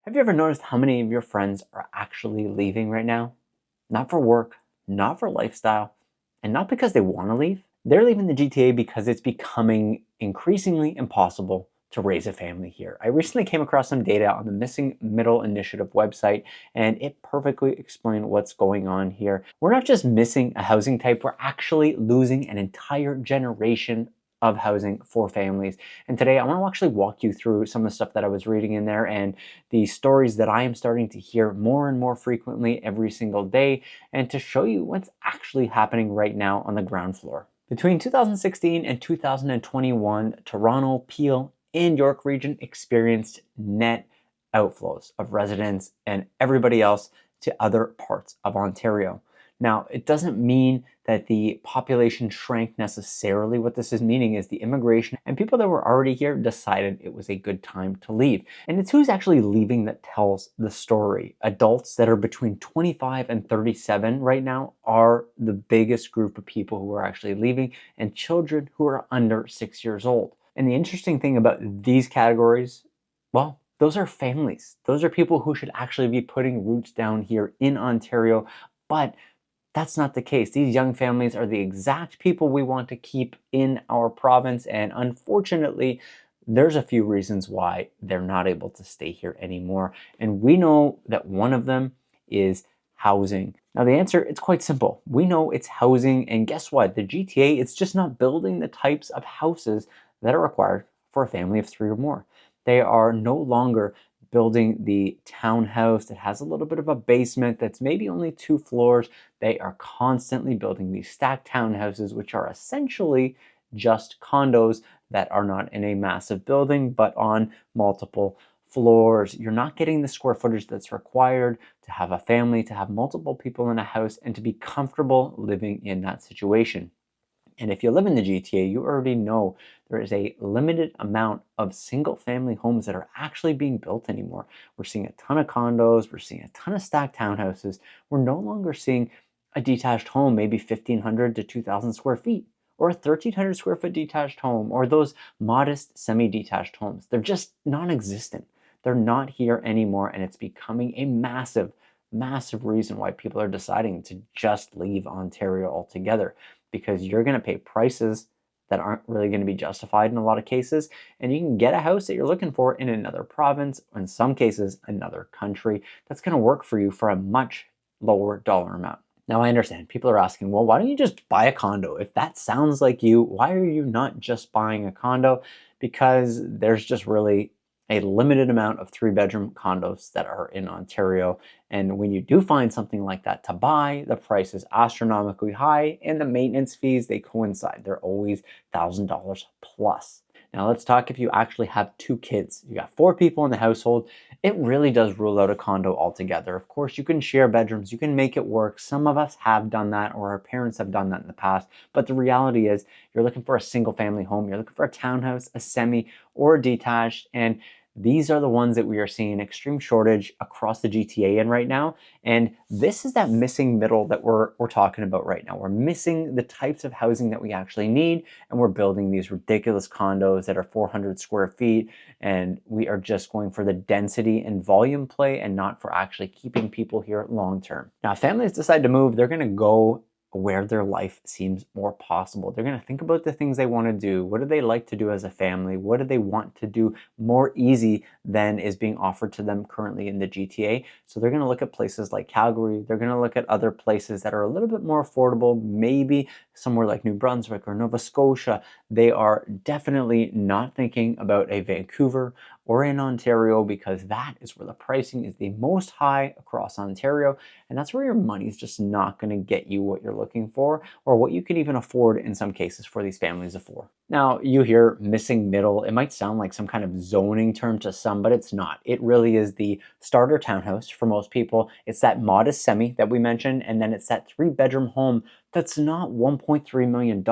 Have you ever noticed how many of your friends are actually leaving right now? Not for work, not for lifestyle, and not because they want to leave. They're leaving the GTA because it's becoming increasingly impossible to raise a family here. I recently came across some data on the Missing Middle Initiative website, and it perfectly explained what's going on here. We're not just missing a housing type, we're actually losing an entire generation of housing for families. And today I want to actually walk you through some of the stuff that I was reading in there and the stories that I am starting to hear more and more frequently every single day, and to show you what's actually happening right now on the ground floor. Between 2016 and 2021, Toronto, Peel, and York region experienced net outflows of residents and everybody else to other parts of Ontario. Now, it doesn't mean that the population shrank necessarily. What this is meaning is the immigration and people that were already here decided it was a good time to leave. And it's who's actually leaving that tells the story. Adults that are between 25 and 37 right now are the biggest group of people who are actually leaving, and children who are under 6 years old. And the interesting thing about these categories, well, those are families. Those are people who should actually be putting roots down here in Ontario, but that's not the case. These young families are the exact people we want to keep in our province, and unfortunately, there's a few reasons why they're not able to stay here anymore. And we know that one of them is housing. Now the answer, it's quite simple. We know it's housing, and guess what? The GTA, it's just not building the types of houses that are required for a family of 3 or more. They are no longer building the townhouse that has a little bit of a basement that's maybe only 2 floors. They are constantly building these stacked townhouses, which are essentially just condos that are not in a massive building, but on multiple floors. You're not getting the square footage that's required to have a family, to have multiple people in a house, and to be comfortable living in that situation. And if you live in the GTA, you already know there is a limited amount of single family homes that are actually being built anymore. We're seeing a ton of condos, we're seeing a ton of stacked townhouses. We're no longer seeing a detached home, maybe 1,500 to 2,000 square feet, or a 1,300 square foot detached home, or those modest semi-detached homes. They're just non-existent. They're not here anymore, and it's becoming a massive, massive reason why people are deciding to just leave Ontario altogether, because you're going to pay prices that aren't really going to be justified in a lot of cases, and you can get a house that you're looking for in another province, or in some cases another country, that's going to work for you for a much lower dollar amount. Now I understand people are asking, well, why don't you just buy a condo? If that sounds like you, why are you not just buying a condo? Because there's just really a limited amount of 3-bedroom condos that are in Ontario. And when you do find something like that to buy, the price is astronomically high, and the maintenance fees, they coincide. They're always $1,000 plus. Now let's talk if you actually have 2 kids. You got 4 people in the household. It really does rule out a condo altogether. Of course, you can share bedrooms, you can make it work. Some of us have done that, or our parents have done that in the past. But the reality is, you're looking for a single family home, you're looking for a townhouse, a semi, or a detached, and these are the ones that we are seeing an extreme shortage across the GTA in right now. And this is that missing middle that we're talking about right now. We're missing the types of housing that we actually need, and we're building these ridiculous condos that are 400 square feet, and we are just going for the density and volume play and not for actually keeping people here long term. Now, if families decide to move, they're going to go where their life seems more possible. They're going to think about the things they want to do. What do they like to do as a family? What do they want to do more easy than is being offered to them currently in the GTA? So they're going to look at places like Calgary. They're going to look at other places that are a little bit more affordable, maybe somewhere like New Brunswick or Nova Scotia. They are definitely not thinking about a Vancouver or in Ontario, because that is where the pricing is the most high across Ontario, and that's where your money is just not going to get you what you're looking for, or what you can even afford in some cases for these families of 4. Now, you hear missing middle. It might sound like some kind of zoning term to some, but it's not. It really is the starter townhouse for most people. It's that modest semi that we mentioned, and then it's that 3-bedroom home that's not $1.3 million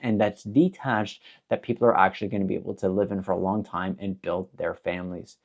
and that's detached, that people are actually going to be able to live in for a long time and build their families.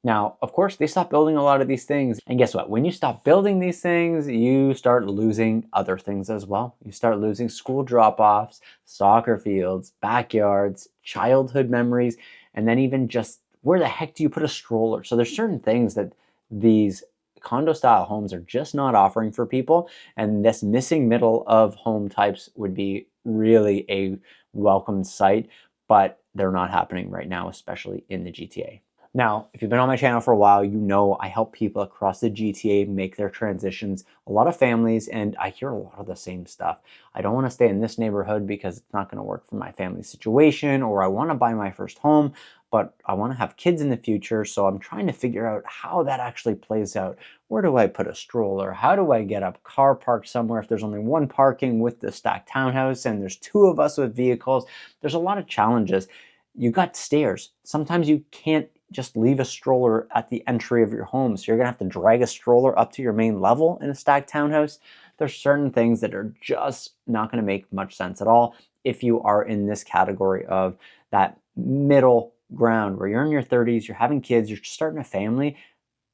Now, of course, they stopped building a lot of these things. And guess what? When you stop building these things, you start losing other things as well. You start losing school drop-offs, soccer fields, backyards, childhood memories, and then even just where the heck do you put a stroller? So there's certain things that these condo style homes are just not offering for people, and this missing middle of home types would be really a welcome sight, but they're not happening right now, especially in the GTA. Now, if you've been on my channel for a while, you know I help people across the GTA make their transitions, a lot of families, and I hear a lot of the same stuff. I don't want to stay in this neighborhood because it's not going to work for my family situation, or I want to buy my first home, but I want to have kids in the future, so I'm trying to figure out how that actually plays out. Where do I put a stroller? How do I get a car parked somewhere if there's only one parking with the stacked townhouse and there's two of us with vehicles? There's a lot of challenges. You got stairs. Sometimes you can't just leave a stroller at the entry of your home, so you're gonna have to drag a stroller up to your main level in a stacked townhouse. There's certain things that are just not gonna make much sense at all if you are in this category of that middle ground where you're in your 30s, you're having kids, you're starting a family.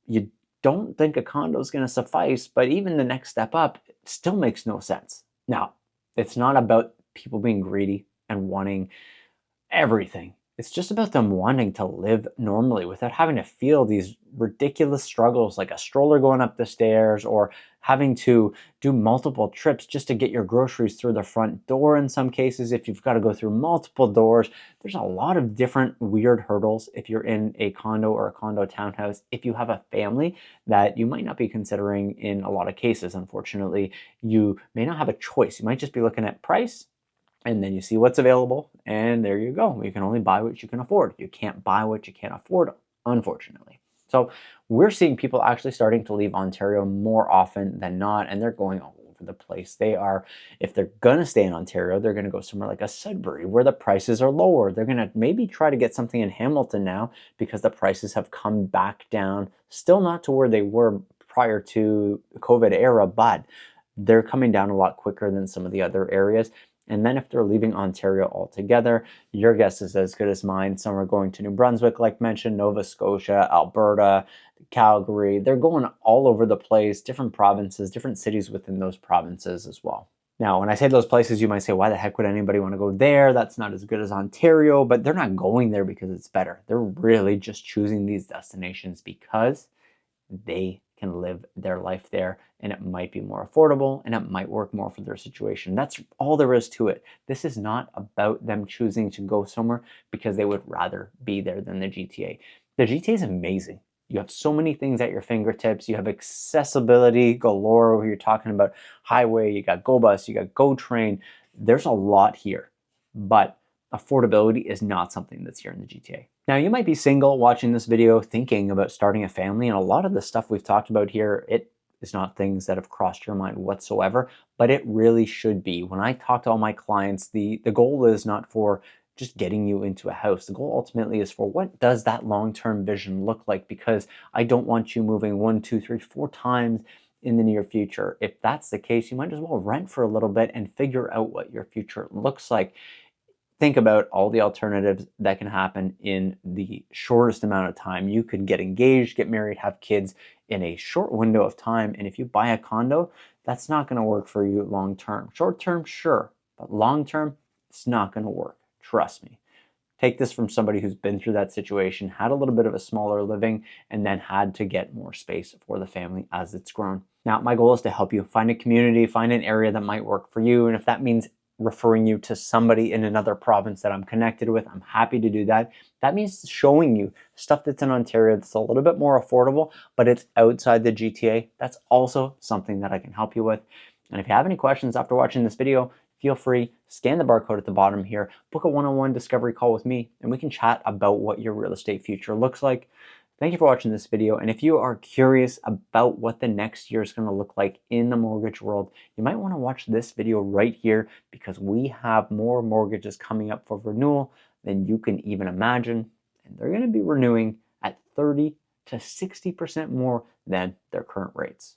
You don't think a condo is going to suffice, but even the next step up still makes no sense. Now, it's not about people being greedy and wanting everything. It's just about them wanting to live normally without having to feel these ridiculous struggles like a stroller going up the stairs or having to do multiple trips just to get your groceries through the front door in some cases. If you've got to go through multiple doors, there's a lot of different weird hurdles if you're in a condo or a condo townhouse. If you have a family that you might not be considering in a lot of cases, unfortunately, you may not have a choice. You might just be looking at price, and then you see what's available, and there you go. You can only buy what you can afford. You can't buy what you can't afford, unfortunately. So we're seeing people actually starting to leave Ontario more often than not, and they're going all over the place. They are, if they're gonna stay in Ontario, they're gonna go somewhere like a Sudbury where the prices are lower. They're gonna maybe try to get something in Hamilton now because the prices have come back down, still not to where they were prior to the COVID era, but they're coming down a lot quicker than some of the other areas. And then if they're leaving Ontario altogether, your guess is as good as mine. Some are going to New Brunswick, like mentioned, Nova Scotia, Alberta, Calgary. They're going all over the place, different provinces, different cities within those provinces as well. Now, when I say those places, you might say, why the heck would anybody want to go there? That's not as good as Ontario, but they're not going there because it's better. They're really just choosing these destinations because they can live their life there, and it might be more affordable and it might work more for their situation. That's all there is to it. This is not about them choosing to go somewhere because they would rather be there than the GTA. The GTA is amazing. You have so many things at your fingertips. You have accessibility galore where you're talking about highway, you got Go Bus, you got Go Train. There's a lot here, but affordability is not something that's here in the GTA. Now, you might be single watching this video thinking about starting a family, and a lot of the stuff we've talked about here, it is not things that have crossed your mind whatsoever, but it really should be. When I talk to all my clients, the goal is not for just getting you into a house. The goal ultimately is for what does that long-term vision look like? Because I don't want you moving 1, 2, 3, 4 times in the near future. If that's the case, you might as well rent for a little bit and figure out what your future looks like. Think about all the alternatives that can happen in the shortest amount of time. You could get engaged, get married, have kids in a short window of time. And if you buy a condo, that's not going to work for you long term. Short term, sure, but long term, it's not going to work. Trust me. Take this from somebody who's been through that situation, had a little bit of a smaller living, and then had to get more space for the family as it's grown. Now, my goal is to help you find a community, find an area that might work for you. And if that means referring you to somebody in another province that I'm connected with, I'm happy to do that. That means showing you stuff that's in Ontario that's a little bit more affordable, but it's outside the GTA. That's also something that I can help you with. And if you have any questions after watching this video, feel free, scan the barcode at the bottom here, book a one-on-one discovery call with me, and we can chat about what your real estate future looks like. Thank you for watching this video, and if you are curious about what the next year is going to look like in the mortgage world, you might want to watch this video right here because we have more mortgages coming up for renewal than you can even imagine, and they're going to be renewing at 30 to 60% more than their current rates.